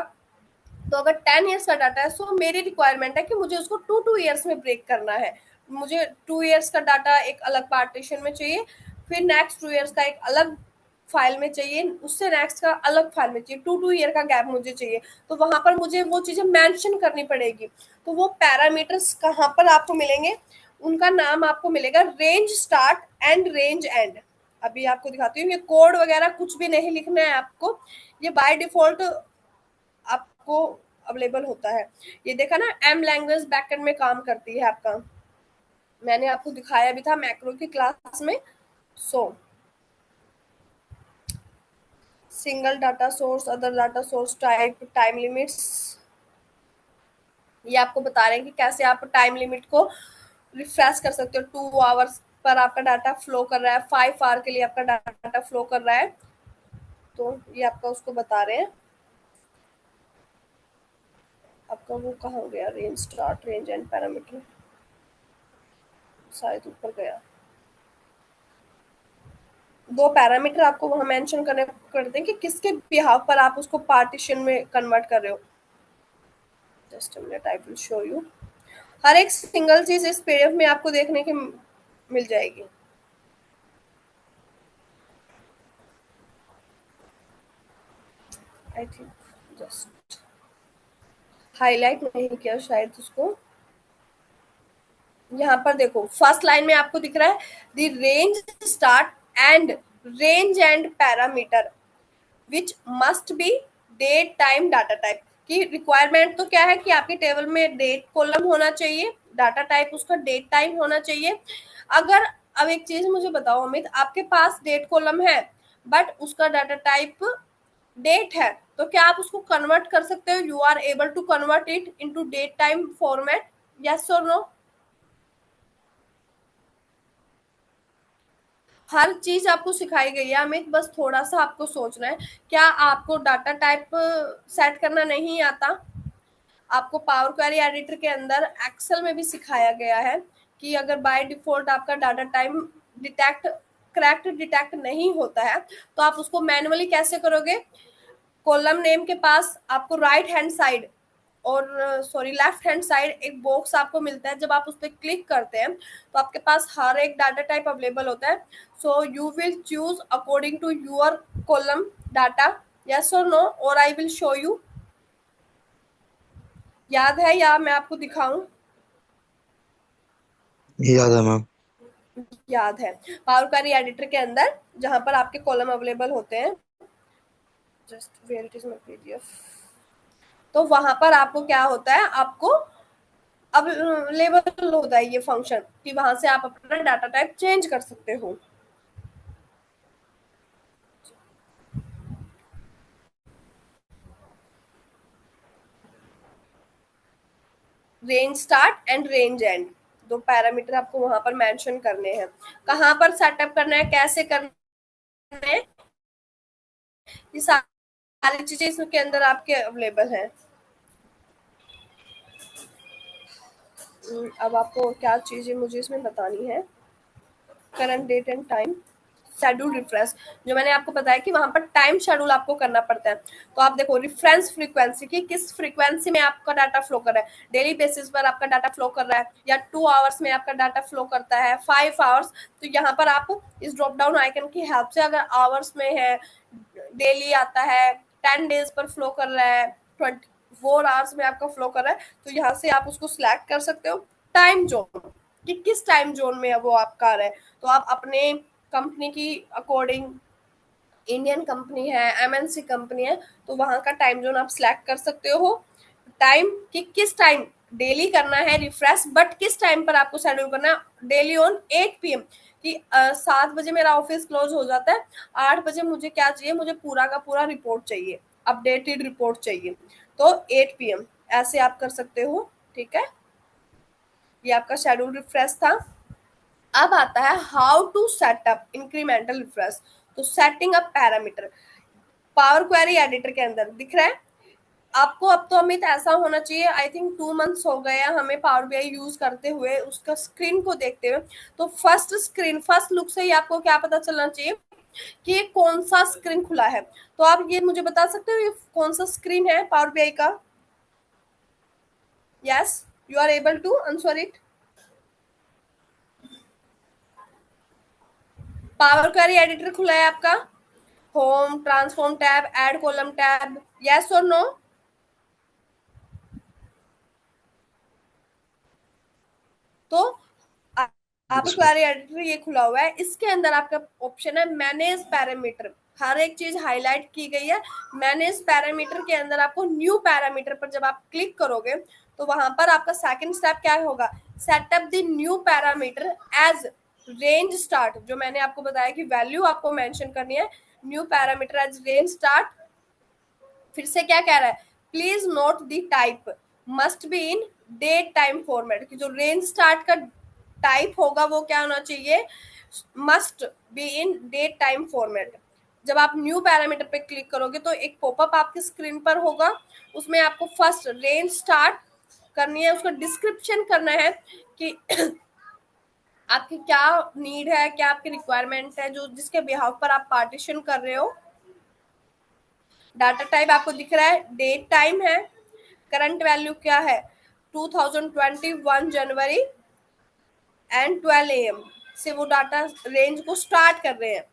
तो अगर 10 ईयर्स का डाटा है तो मेरी रिक्वायरमेंट है कि मुझे उसको टू टू ईयर्स में ब्रेक करना है। मुझे 2 ईयर्स का डाटा एक अलग पार्टीशन में चाहिए, फिर नेक्स्ट 2 ईयर्स का एक अलग फाइल में चाहिए, उससे नेक्स्ट का अलग फाइल में चाहिए, टू टू ईयर का गैप मुझे चाहिए। तो वहां पर मुझे वो चीजें मेंशन करनी पड़ेगी। तो वो पैरामीटर्स कहाँ पर आपको मिलेंगे, उनका नाम आपको मिलेगा range start and range and. अभी आपको दिखाती हूँ, ये कोड वगैरह कुछ भी नहीं लिखना है आपको, ये बाय डिफॉल्ट आपको अवेलेबल होता है। ये देखा ना, एम लैंग्वेज बैकएंड में काम करती है आपका, मैंने आपको दिखाया भी था मैक्रो की क्लास में। सो single data source, other data source type, time limits, ये आपको बता रहे हैं कि कैसे आप टाइम लिमिट को रिफ्रेश कर सकते हो, 2 आवर्स पर आपका डाटा फ्लो कर रहा है, 5 आवर के लिए आपका डाटा फ्लो कर रहा है। तो ये आपका उसको बता रहे हैं। आपका वो कहाँ गया, range start, range end parameter, शायद ऊपर गया। दो पैरामीटर आपको वहां मेंशन करने करते हैं कि किसके बिहाफ पर आप उसको पार्टीशन में कन्वर्ट कर रहे हो। Just a minute, I will show you. हर एक सिंगल चीज इस पीडीएफ में आपको देखने की मिल जाएगी। आई थिंक जस्ट हाईलाइट नहीं किया शायद उसको। यहाँ पर देखो फर्स्ट लाइन में आपको दिख रहा है the range start and range end parameter which must be date time data type की रिक्वायरमेंट। तो क्या है कि आपके टेबल में डेट कॉलम होना चाहिए, डाटा टाइप उसका डेट टाइम होना चाहिए। अगर अब एक चीज मुझे बताओ अमित, आपके पास डेट कॉलम है बट उसका डाटा टाइप डेट है, तो क्या आप उसको कन्वर्ट कर सकते हो? You are able to convert it into date time format, yes और नो? हर चीज आपको सिखाई गई है अमित, बस थोड़ा सा आपको सोचना है। क्या आपको डाटा टाइप सेट करना नहीं आता? आपको पावर क्वेरी एडिटर के अंदर एक्सेल में भी सिखाया गया है कि अगर बाय डिफॉल्ट आपका data type detect correct detect नहीं होता है तो आप उसको मैनुअली कैसे करोगे? कॉलम नेम के पास आपको राइट हैंड साइड और सॉरी लेफ्ट हैंड साइड एक बॉक्स आपको मिलता है। जब आप उस पर क्लिक करते हैं तो आपके पास हर एक डाटा टाइप अवेलेबल होता है। So you will choose according to your column data, yes और नो, और आई विल शो यू। याद है या मैं आपको दिखाऊं? याद है मैम। याद है। पावर क्वेरी एडिटर के अंदर जहां पर आपके कॉलम अवेलेबल होते हैं, just where it is my PDF, तो वहां पर आपको क्या होता है, आपको अब लेवल होता है ये फंक्शन कि वहां से आप अपना डाटा टाइप चेंज कर सकते हो। Range start and range end, दो पैरामीटर आपको वहां पर मेंशन करने हैं। कहाँ पर सेटअप करना है, कैसे करना है, ये सारी चीजें इसके अंदर आपके अवेलेबल हैं। अब आपको क्या चीजें मुझे इसमें बतानी है। Current date and time, schedule reference, जो मैंने आपको बताया कि वहां पर टाइम शेड्यूल आपको करना पड़ता है। तो आप देखो रिफरेंस फ्रीक्वेंसी की, किस फ्रीक्वेंसी में आपका डाटा फ्लो कर रहा है, डेली बेसिस पर आपका डाटा फ्लो कर रहा है या 2 आवर्स में आपका डाटा फ्लो करता है, 5 आवर्स। तो यहाँ पर आप इस ड्रॉप डाउन आइकन की हेल्प से अगर आवर्स में है, डेली आता है, 10 डेज पर फ्लो कर रहा है, 24 आवर्स में आपका फ्लो कर रहा है, तो यहाँ से आप उसको सिलेक्ट कर सकते हो। टाइम जोन कि किस टाइम जोन में वो आपका आ रहा है, तो आप अपने कंपनी की अकॉर्डिंग, इंडियन कंपनी है, एमएनसी कंपनी है, तो वहां का टाइम जोन आप सिलेक्ट कर सकते हो। टाइम कि किस टाइम डेली करना है रिफ्रेश, बट किस टाइम पर आपको शेड्यूल करना है, डेली ऑन 8 PM कि 7 बजे मेरा ऑफिस क्लोज हो जाता है, 8 बजे मुझे क्या चाहिए, मुझे पूरा का पूरा रिपोर्ट चाहिए, अपडेटेड रिपोर्ट चाहिए, तो 8 PM ऐसे आप कर सकते हो। ठीक है, ये आपका शेड्यूल रिफ्रेश था। अब आता है how to setup incremental refresh. तो setting up parameter power query editor के अंदर दिख रहा है आपको। अब तो अमित ऐसा होना चाहिए, आई थिंक 2 मंथ्स हो गए हैं हमें पावर बीआई यूज करते हुए, उसका स्क्रीन को देखते हुए। तो फर्स्ट स्क्रीन, फर्स्ट लुक से ही आपको क्या पता चलना चाहिए कि ये कौन सा स्क्रीन खुला है। तो आप ये मुझे बता सकते हो ये कौन सा स्क्रीन है पावर बीआई का? Yes, you are able to answer it. Power query editor खुला है आपका, home, transform tab, add column tab, yes और नो? तो आप क्वेरी एडिटर ये खुला हुआ है, इसके अंदर आपका ऑप्शन है मैनेज पैरामीटर। हर एक चीज हाईलाइट की गई है। मैनेज पैरामीटर के अंदर आपको न्यू पैरामीटर पर जब आप क्लिक करोगे तो वहां पर आपका सेकंड स्टेप क्या होगा, setup the new parameter as range start, जो मैंने आपको बताया कि वैल्यू आपको मेंशन करनी है, new parameter as range start. फिर से क्या कह रहा है, please note the type must be in date time format, कि जो रेंज स्टार्ट का टाइप होगा वो क्या होना चाहिए, must be in date time format. जब आप न्यू पैरामीटर पे क्लिक करोगे तो एक पॉपअप आपकी स्क्रीन पर होगा, उसमें आपको फर्स्ट रेंज स्टार्ट करनी है, उसका डिस्क्रिप्शन करना है कि आपकी क्या नीड है, क्या आपकी रिक्वायरमेंट है, जो जिसके बिहाफ पर आप पार्टीशन कर रहे हो। डाटा टाइप आपको दिख रहा है, डेट टाइम है, करंट वैल्यू क्या है 2021 जनवरी एंड 12 AM से वो डाटा रेंज को स्टार्ट कर रहे हैं।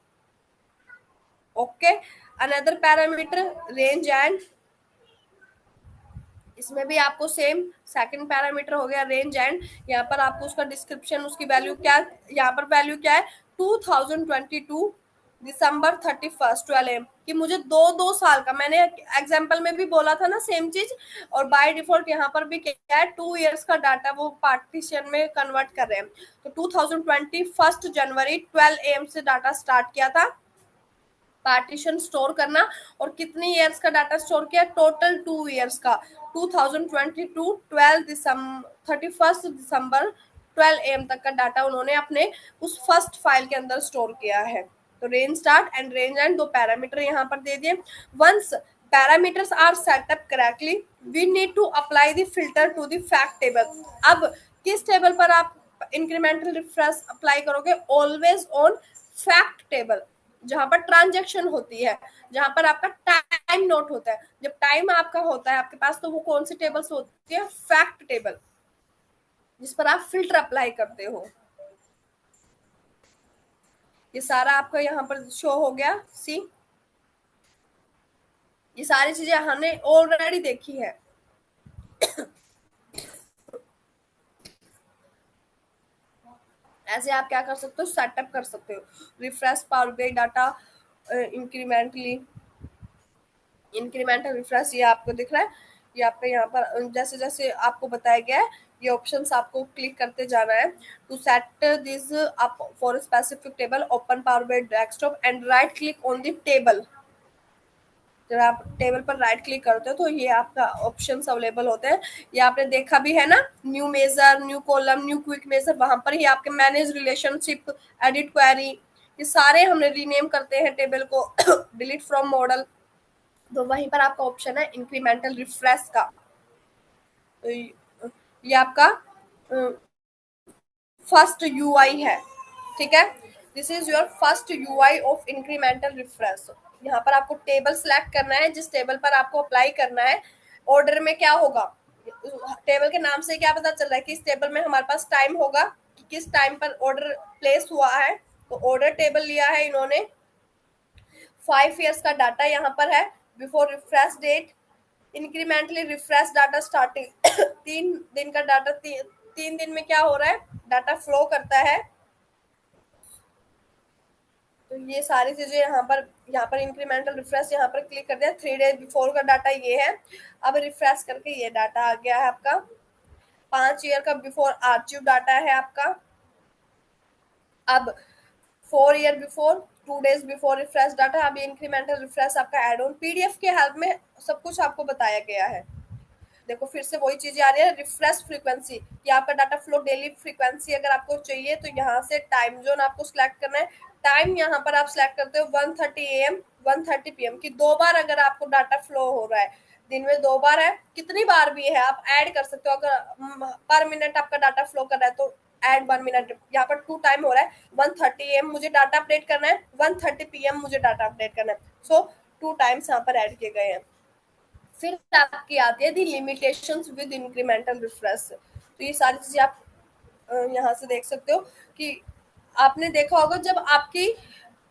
Okay, another parameter range and, इसमें भी आपको सेम सेकंड पैरामीटर हो गया रेंज एंड, यहाँ पर आपको उसका डिस्क्रिप्शन, उसकी वैल्यू क्या, यहाँ पर वैल्यू क्या है 2022 दिसंबर 31 12 AM कि मुझे 2 साल का, मैंने एग्जाम्पल में भी बोला था ना सेम चीज, और बाय डिफॉल्ट यहाँ पर भी क्या है 2 years का डाटा वो पार्टीशन में कन्वर्ट कर रहे हैं। तो 2020 जनवरी 12 AM से डाटा स्टार्ट किया था पार्टीशन स्टोर करना, और कितनी ईयर्स का डाटा स्टोर किया, टोटल 2 years का, 2022 12 दिसंबर 31 दिसंबर 12 AM तक का डाटा उन्होंने अपने उस फर्स्ट फाइल के अंदर स्टोर किया है। तो range start and range end दो पैरामीटर यहाँ पर दे दिए। Once parameters are setup correctly we need to apply the filter to the fact table. अब किस टेबल पर आप इंक्रीमेंटल रिफ्रेश अप्लाई करोगे, ऑलवेज ऑन फैक्ट टेबल, जहां पर ट्रांजेक्शन होती है, जहां पर आपका टाइम नोट होता है। जब टाइम आपका होता है आपके पास, तो वो कौन सी टेबल से होती है, फैक्ट टेबल, जिस पर आप फिल्टर अप्लाई करते हो। ये सारा आपका यहाँ पर शो हो गया। सी, ये सारी चीजें हमने ऑलरेडी देखी है। ऐसे आप क्या कर सकते हो, सेटअप कर सकते हो refresh power BI data incrementally, incremental refresh, ये आपको दिख रहा है, ये आपका यहाँ पर जैसे जैसे आपको बताया गया है, ये ऑप्शंस आपको क्लिक करते जाना है। To set this up for specific table open Power BI desktop and right click on the table. जब आप टेबल पर राइट क्लिक करते हो तो ये आपका ऑप्शंस अवेलेबल होते हैं। ये आपने देखा भी है ना, new measure, new column, new quick measure, वहां पर ही आपके मैनेज रिलेशनशिप, एडिट क्वेरी, ये सारे हमने रीनेम करते हैं टेबल को डिलीट फ्रॉम मॉडल। तो वहीं पर आपका ऑप्शन है इंक्रीमेंटल रिफ्रेश का। तो ये आपका फर्स्ट यूआई है, ठीक है, this is your first UI of incremental refresh. यहाँ पर आपको टेबल सेलेक्ट करना है, जिस टेबल पर आपको अप्लाई करना है। ऑर्डर में क्या होगा, टेबल के नाम से क्या पता चल रहा है कि इस टेबल में हमारे पास टाइम होगा कि किस टाइम पर ऑर्डर प्लेस हुआ है। तो ऑर्डर टेबल लिया है इन्होंने, 5 years का डाटा यहाँ पर है, before refresh date, incrementally refresh data starting 3 दिन का डाटा, 3 दिन में क्या हो रहा है, डाटा फ्लो करता है। तो ये सारी चीजें यहाँ पर इंक्रीमेंटल रिफ्रेश यहाँ पर क्लिक कर दिया, 3 days बिफोर का डाटा ये है। अब रिफ्रेश करके ये डाटा आ गया है आपका, 5 year का बिफोर आर्चिव डाटा है आपका। अब 4 year before, 2 days before refresh data. अब इंक्रीमेंटल रिफ्रेश आपका एड ऑन पीडीएफ के हेल्प में सब कुछ आपको बताया गया है। देखो फिर से वही चीजें आ रही है, रिफ्रेश फ्रीक्वेंसी, कि आपका डाटा फ्लो डेली फ्रीक्वेंसी अगर आपको चाहिए तो यहाँ से टाइम जोन आपको सिलेक्ट करना है। टाइम यहाँ पर आप सिलेक्ट करते हो 1:30 AM 1:30 PM की 2 बार अगर आपको डाटा फ्लो हो रहा है, दिन में 2 बार है, कितनी बार भी है आप ऐड कर सकते हो। अगर पर मिनट आपका डाटा फ्लो कर रहा है तो एड 1 मिनट, यहाँ पर 2 टाइम हो रहा है, 1:30 AM मुझे डाटा अपडेट करना है, 1:30 PM मुझे डाटा अपडेट करना है। सो 2 टाइम्स यहाँ पर ऐड किए गए हैं। फिर आपकी आती है दी लिमिटेशंस विद इंक्रीमेंटल रिफ्रेश। तो ये सारी चीजें आप यहाँ से देख सकते हो कि आपने देखा होगा जब आपकी,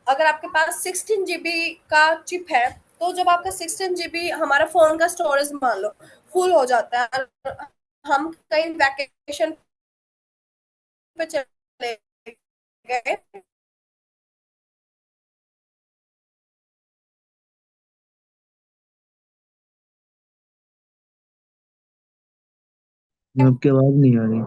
अगर आपके पास 16 GB का चिप है, तो जब आपका 16 GB हमारा फोन का स्टोरेज मान लो फुल हो जाता है, हम कहीं वैकेशन पे चले गए, आपकी आवाज नहीं आ रही।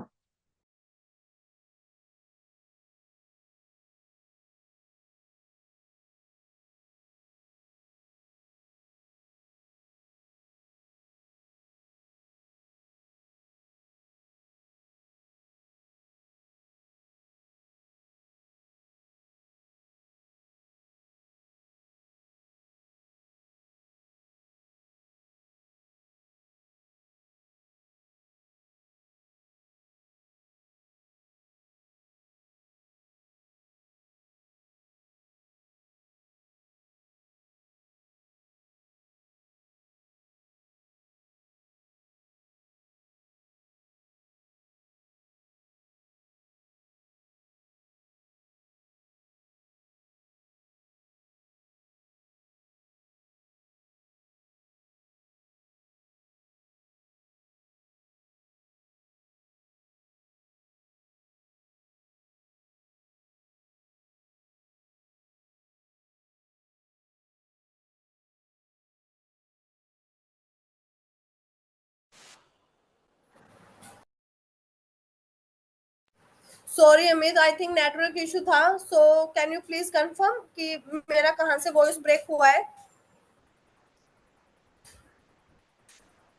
Sorry Amit, I think network issue था। So can you please confirm कि मेरा कहाँ से वॉइस ब्रेक हुआ है?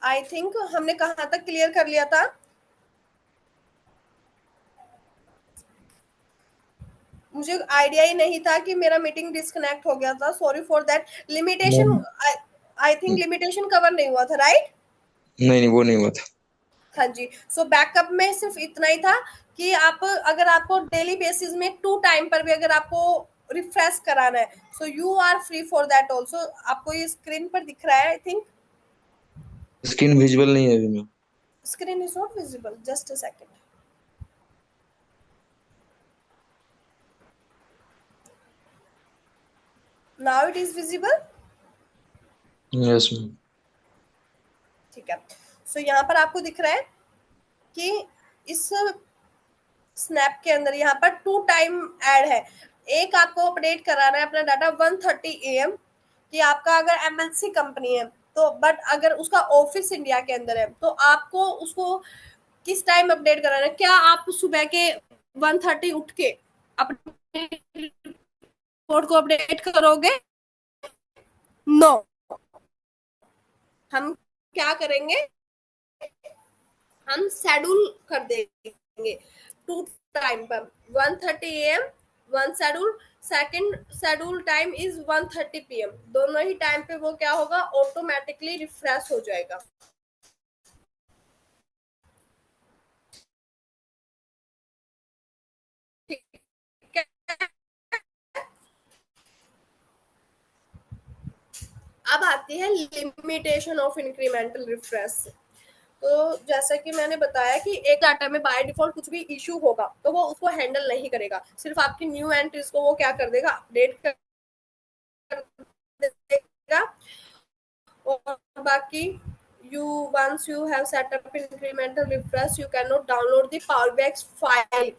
आई थिंक हमने कहाँ तक क्लियर कर लिया था? मुझे आइडिया ही नहीं था कि मेरा मीटिंग डिस्कनेक्ट हो गया था। Sorry for that. लिमिटेशन, नहीं आई थिंक लिमिटेशन कवर नहीं हुआ था, राइट? नहीं नहीं, वो नहीं हुआ था। हाँ जी। सो बैकअप में सिर्फ इतना ही था कि आप, अगर आपको डेली बेसिस में 2 टाइम पर भी अगर आपको रिफ्रेश कराना है, so you are free for that also. आपको ये स्क्रीन पर दिख रहा है आई थिंक। स्क्रीन विजुअल नहीं है अभी में। Screen is not visible, just a second. Now it is visible. Yes ma'am. ठीक है। सो यहाँ पर आपको दिख रहा है कि इस स्नैप के अंदर यहाँ पर 2 टाइम ऐड है। एक आपको अपडेट कराना है अपना डाटा 1:30 AM, कि आपका अगर एमएनसी कंपनी है तो, बट अगर उसका ऑफिस इंडिया के अंदर है तो आपको उसको किस टाइम अपडेट कराना है? क्या आप सुबह के 1:30 उठ के अपने रिपोर्ट को अपडेट करोगे? नो। हम क्या करेंगे, हम शेड्यूल कर देंगे 2 टाइम पर। 1:30 AM one schedule, second schedule time is 1:30 PM। दोनों ही टाइम पे वो क्या होगा, ऑटोमेटिकली रिफ्रेश हो जाएगा। ठीक है। अब आती है लिमिटेशन ऑफ इंक्रीमेंटल रिफ्रेश। तो जैसा कि मैंने बताया कि एक डाटा में बाय डिफॉल्ट कुछ भी इशू होगा तो वो उसको हैंडल नहीं करेगा, सिर्फ आपकी न्यू एंट्रीज को वो क्या कर देगा, अपडेट कर देगा। और बाकी you, once you have set up incremental refresh, you cannot download the power BI file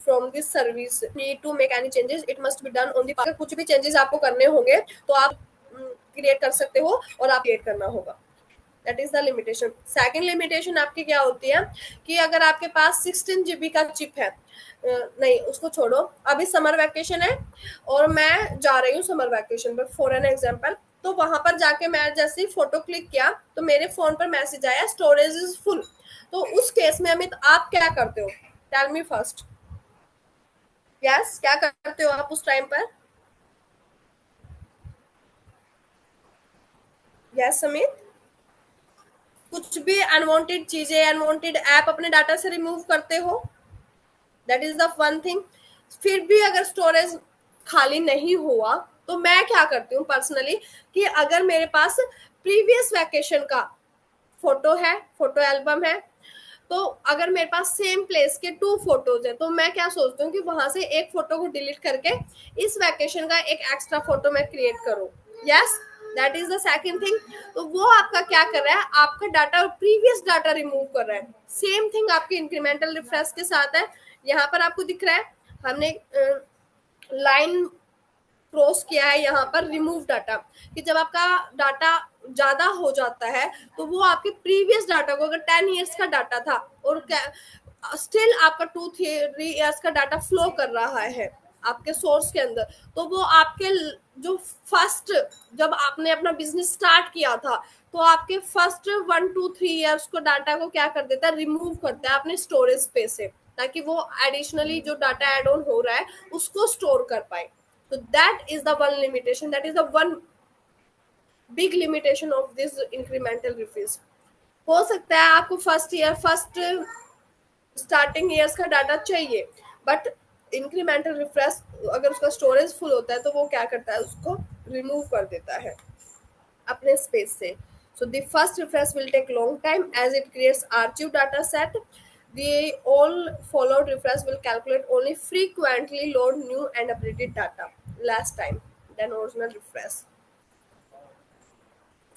from this service. Need to make any changes, it must be done on the, अगर कुछ भी चेंजेस आपको करने होंगे तो आप क्रिएट कर सकते हो और आप क्रिएट करना होगा। That is the limitation. Second limitation आपकी क्या होती है कि अगर आपके पास 16 GB का चिप है, नहीं उसको छोड़ो, अभी समर वैकेशन है और मैं जा रही हूँ समर वैकेशन पर फॉर एन एग्जाम्पल, तो वहां पर जाके मैं जैसे ही फोटो क्लिक किया तो मेरे फोन पर मैसेज आया स्टोरेज इज फुल। तो उस केस में अमित आप क्या करते हो? Tell me first. यस, क्या करते हो आप उस टाइम पर? यस अमित। कुछ भी अनवांटेड चीजें, अनवांटेड ऐप अपने डाटा से रिमूव करते हो? That is the one thing. फिर भी अगर स्टोरेज खाली नहीं हुआ तो मैं क्या करती हूँ पर्सनली, कि अगर मेरे पास प्रीवियस वैकेशन का फोटो है, फोटो एल्बम है, तो अगर मेरे पास सेम प्लेस के 2 फोटोज है तो मैं क्या सोचती हूँ कि वहां से एक फोटो को डिलीट करके इस वैकेशन का एक एक्स्ट्रा फोटो मैं क्रिएट करूँ। Yes, that is the second thing. तो वो आपका क्या कर रहा है, आपका डाटा, प्रीवियस डाटा रिमूव कर रहा है। सेम थिंग आपके इंक्रीमेंटल रिफ्रेश के साथ है। यहाँ पर आपको दिख रहा है हमने लाइन क्रॉस किया है यहाँ पर रिमूव डाटा, कि जब आपका डाटा ज्यादा हो जाता है तो वो आपके प्रीवियस डाटा को, अगर 10 years का डाटा था और स्टिल आपका 2-3 years का डाटा फ्लो कर रहा है आपके सोर्स के अंदर, तो वो आपके जो फर्स्ट, जब आपने अपना बिजनेस स्टार्ट किया था तो आपके फर्स्ट 1-2-3 years को डाटा को क्या कर देता है, रिमूव करता है अपने स्टोरेज पे से, ताकि वो एडिशनली जो डाटा एड ऑन हो रहा है उसको स्टोर कर पाए। So that is the one limitation. That is the one big limitation of this incremental refresh. हो सकता है आपको फर्स्ट स्टार्टिंग ईयर्स का डाटा चाहिए, बट इंक्रीमेंटल रिफ्रेश अगर उसका स्टोरेज फुल होता है तो वो क्या करता है, उसको रिमूव कर देता है अपने स्पेस से। So the first refresh will take long time as it creates archive data set. The all followed refresh will calculate only frequently load new and updated data last time than original refresh.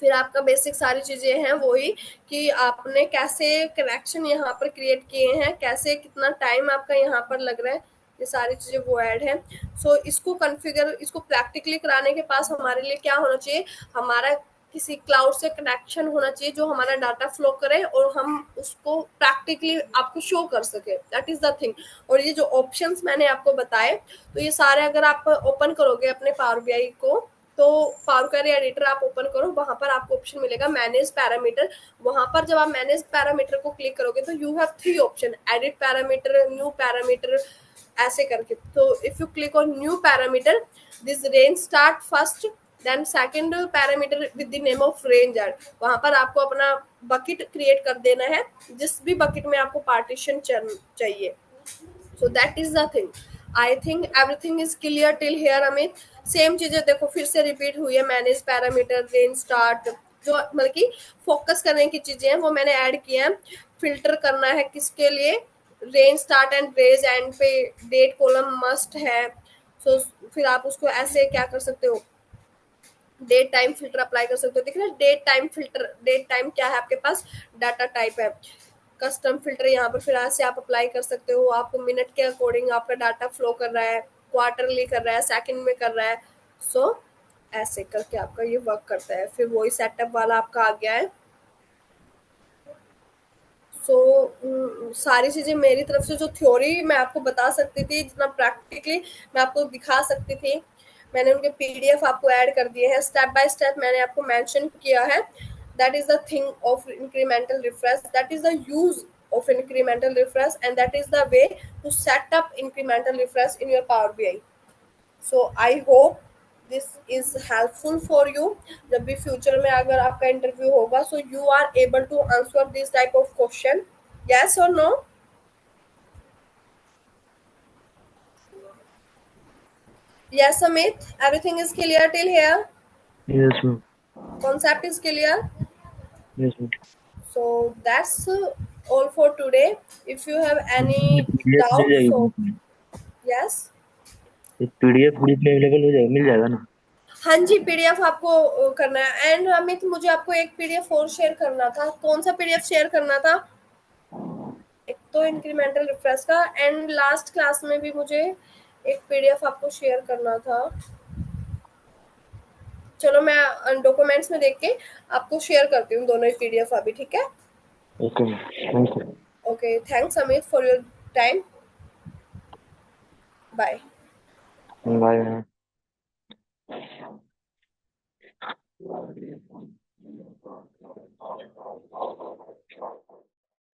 फिर आपका basic सारी चीजें हैं वही, कि आपने कैसे connection यहाँ पर क्रिएट किए हैं, कैसे कितना टाइम आपका यहाँ पर लग रहा है, ये सारी चीजें वो ऐड है। सो इसको कॉन्फ़िगर, इसको प्रैक्टिकली कराने के पास हमारे लिए क्या होना चाहिए, हमारा किसी क्लाउड से कनेक्शन होना चाहिए जो हमारा डाटा फ्लो करे और हम उसको प्रैक्टिकली आपको शो कर सके, दैट इज द थिंग। और ये जो ऑप्शंस मैंने आपको बताए, तो ये सारे अगर आप ओपन करोगे अपने पावर बीआई को, तो पावर क्वेरी एडिटर आप ओपन करो, वहां पर आपको ऑप्शन मिलेगा मैनेज पैरामीटर। वहां पर जब आप मैनेज पैरामीटर को क्लिक करोगे तो you have 3 option, edit parameter, new parameter, ऐसे करके। तो if you click on new parameter, this range start first, then second parameter with the name of range end. वहां पर आपको अपना बकेट क्रिएट कर देना है, जिस भी बकेट में आपको पार्टीशन चाहिए। So that is the thing. I think everything is clear till here Amit. Same चीजें देखो फिर से रिपीट हुई है, मैनेज पैरामीटर, रेंज स्टार्ट, जो मतलब कि फोकस करने की चीजें हैं वो मैंने ऐड किए हैं। फिल्टर करना है किसके लिए, range start and range and पे डेट कॉलम मस्ट है। सो फिर आप उसको ऐसे क्या कर सकते हो, डेट टाइम फिल्टर अप्लाई कर सकते हो। देखिए date time filter, date time क्या है आपके पास, डाटा टाइप है। कस्टम फिल्टर यहाँ पर फिर से आप अप्लाई कर सकते हो, आपको मिनट के अकॉर्डिंग आपका डाटा फ्लो कर रहा है, क्वार्टरली कर रहा है, सेकंड में कर रहा है। सो ऐसे करके आपका ये वर्क करता है। फिर वही सेटअप वाला आपका आ गया है। सो सारी चीज़ें मेरी तरफ से जो थ्योरी मैं आपको बता सकती थी, जितना प्रैक्टिकली मैं आपको दिखा सकती थी, मैंने उनके पीडीएफ आपको ऐड कर दिए हैं, स्टेप बाय स्टेप मैंने आपको मेंशन किया है। That is the thing of incremental refresh, that is the use of incremental refresh, and that is the way to set up incremental refresh in your Power BI. So I hope this is helpful for you। जब भी future में अगर आपका interview होगा, so you are able to answer this type of question, yes or no? Yes Amit, everything is clear till here, yes ma'am. concept is clear। Yes ma'am. So that's all for today। If you have ये any PDF मिल doubt, जाएगी so group में? yes। ये PDF group में available हो जाएगा, मिल जाएगा ना? हाँ जी, पीडीएफ आपको करना है। एंड अमित मुझे आपको एक पीडीएफ और शेयर करना था, कौन सा पीडीएफ शेयर करना था? एक तो इंक्रीमेंटल रिफ्रेश का, एंड लास्ट क्लास में भी मुझे एक पीडीएफ आपको शेयर करना था। चलो मैं डॉक्यूमेंट्स में देख के आपको शेयर करती हूँ दोनों ही पीडीएफ अभी, ठीक है? Okay ma'am, thank you. Okay, thanks Amit for your time. Bye. Bye ma'am.